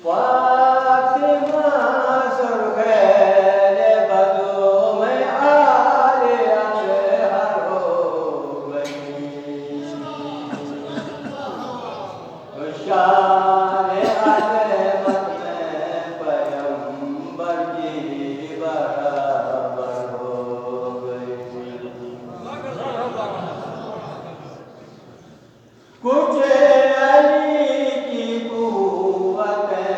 फातिमा सुर्खैल बदो में आले अज़हर हो गई। शान अज़मत में पैगंबर की बराबर हो गई। कुछ अली की कुव्वतें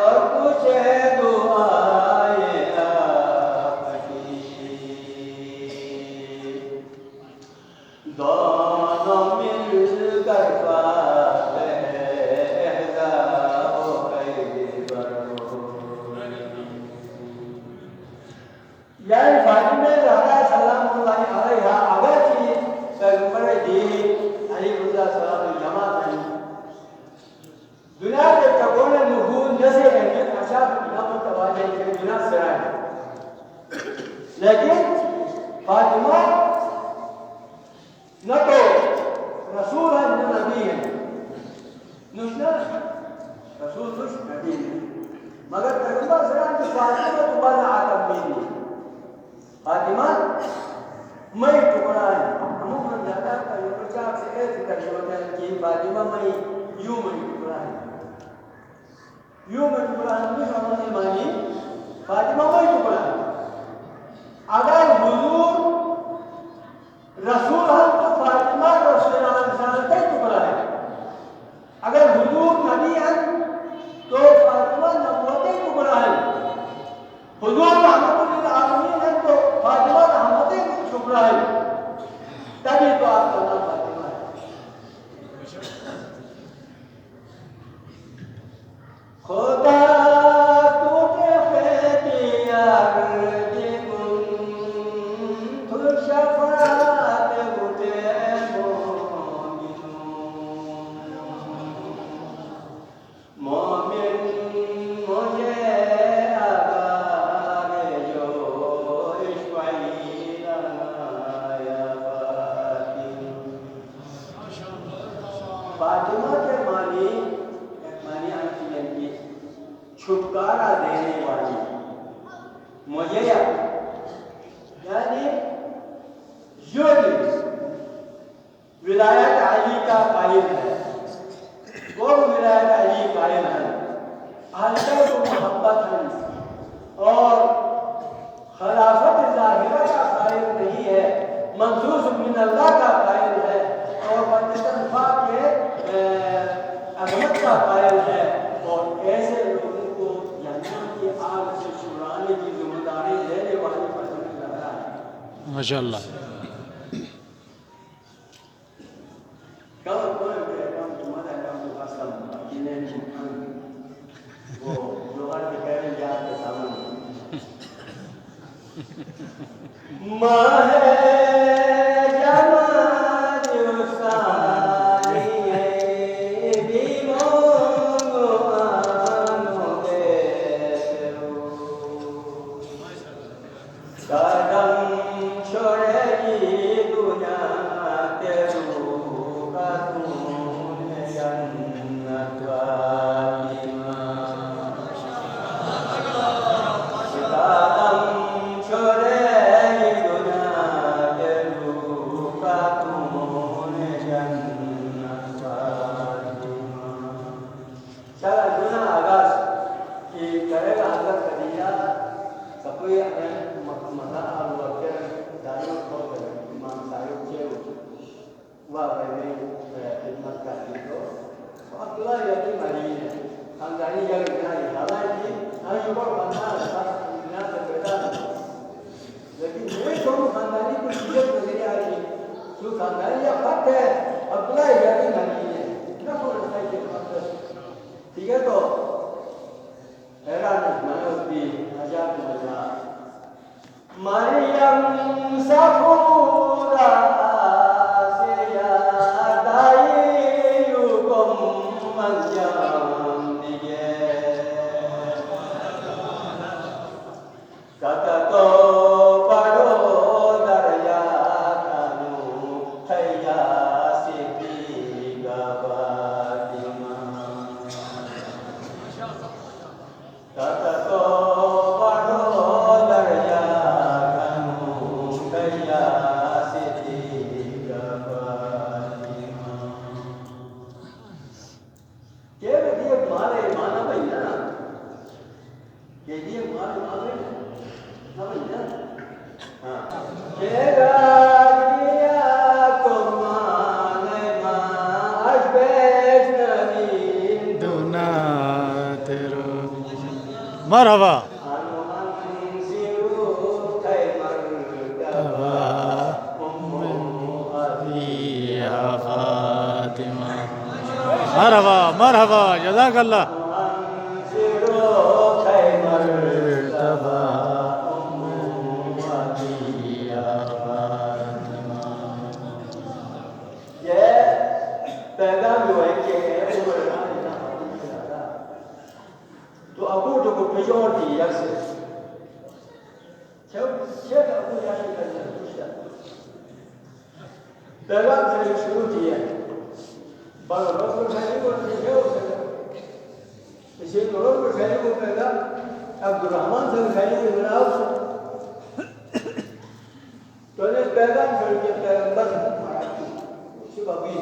और कुछ दुआएं आपकी, दोनों मिलकर फातिह इहदा हो खैबर हो। यानी फातिमा ज़हरा सलामुल्लाह अलैहा अगरचे पैगंबर दीन अलैहिस्सलाम जमात नहीं दुनिया के तकोने मुहून जैसे हैं अच्छा बिना मुतवाजे के बिना सराय, लेकिन फातिमा न तो रसूल है न नबी है, नुस्ना रसूल कुछ नबी है, मगर पैगंबर सलाम की फातिमा तो बड़ा आदम नहीं। फातिमा मई टुकड़ा है, अमूमन ज़्यादा पैगंबर से ऐसे करते होते हैं कि फातिमा मई यूं मई टुकड़ा है, यूं मई टुकड़ा है, मुझे समझ नहीं मानी फातिमा मई टुकड़ा है। अगर हुजूर रसूल हम तो फातिमा रसूल का टुकड़ा है, अगर हुजूर नबी हैं तो फातिमा नबूवत का टुकड़ा है, हुजूर रहमतुल आलमीन हैं तो फातिमा रहमत का टुकड़ा है, तभी तो आपका नाम फातिमा है। खुदा तुझे ख्तियार दे कुन शफाअत बुते मोमिन मुझे आगारे जो इश्क़ लगाया फातिमा के मानी एक मानी आती है छुटकारा देने वाली, मुझे यानी जो विलायत अली का कायल है वो विलायत अली कायल है, अल्लाह को मोहब्बत है और खिलाफत ज़ाहिरा का कायल नहीं है, मंसूस मिन अल्लाह का कायल है और बंदतनफा के अजमत का कायल है, और ऐसे लोगों को जन्नत की आग से छुड़ाने की जिम्मेदारी लेने वाली पसंद कर रहा है। माशाअल्लाह। Kalau kau yang cuma ada kamu kasam, ini वो लोहार के कह याद के सामने माहे जमात उसानी है दीवानो आनो देरो कदम छोड़ेगी दुनिया तेरू का तूने जन्नत वाली कदम छोड़ेगी दुनिया तेरू का तूने जन्नत वाली। चला दुनिया आगाज कि करेगा हज़रत खदीजा सबको मसा और वक़्त दानियों को इमाम साहिब के वह पहले खिदमत करती तो अब्दुल्ला यकीन मरी है हम जानी जगह बिना हालांकि हम ऊपर बनना था दुनिया से पैदा लेकिन ये दोनों खानदानी को चीजें नजर आ रही जो खानदानी या फर्क है अब्दुल्ला यकीन मरी है ना कोई सही के फर्क ठीक है। तो हैरान मनोबी आजाद मजा मरियम सफूरा से यादाई युकम मंजाम दिए कत तो पढ़ो दरिया कानू थैया مرحبا مرحبا مرحبا جزاك الله पैगाम जो है कि तो अबू तो को मेजॉरिटी यस चल अबू यार करना कुछ पैगाम से शुरू किया बार रोज खाने को दिया इसे रोज खाने को पैगाम अब्दुल रहमान से खाने को बनाओ तो ने पैगाम छोड़ के पैगंबर सुबह भी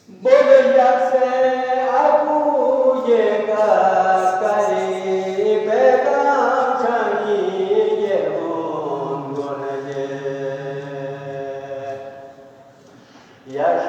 बोले से आपू ये करे पैगाम चाहिए बोले यश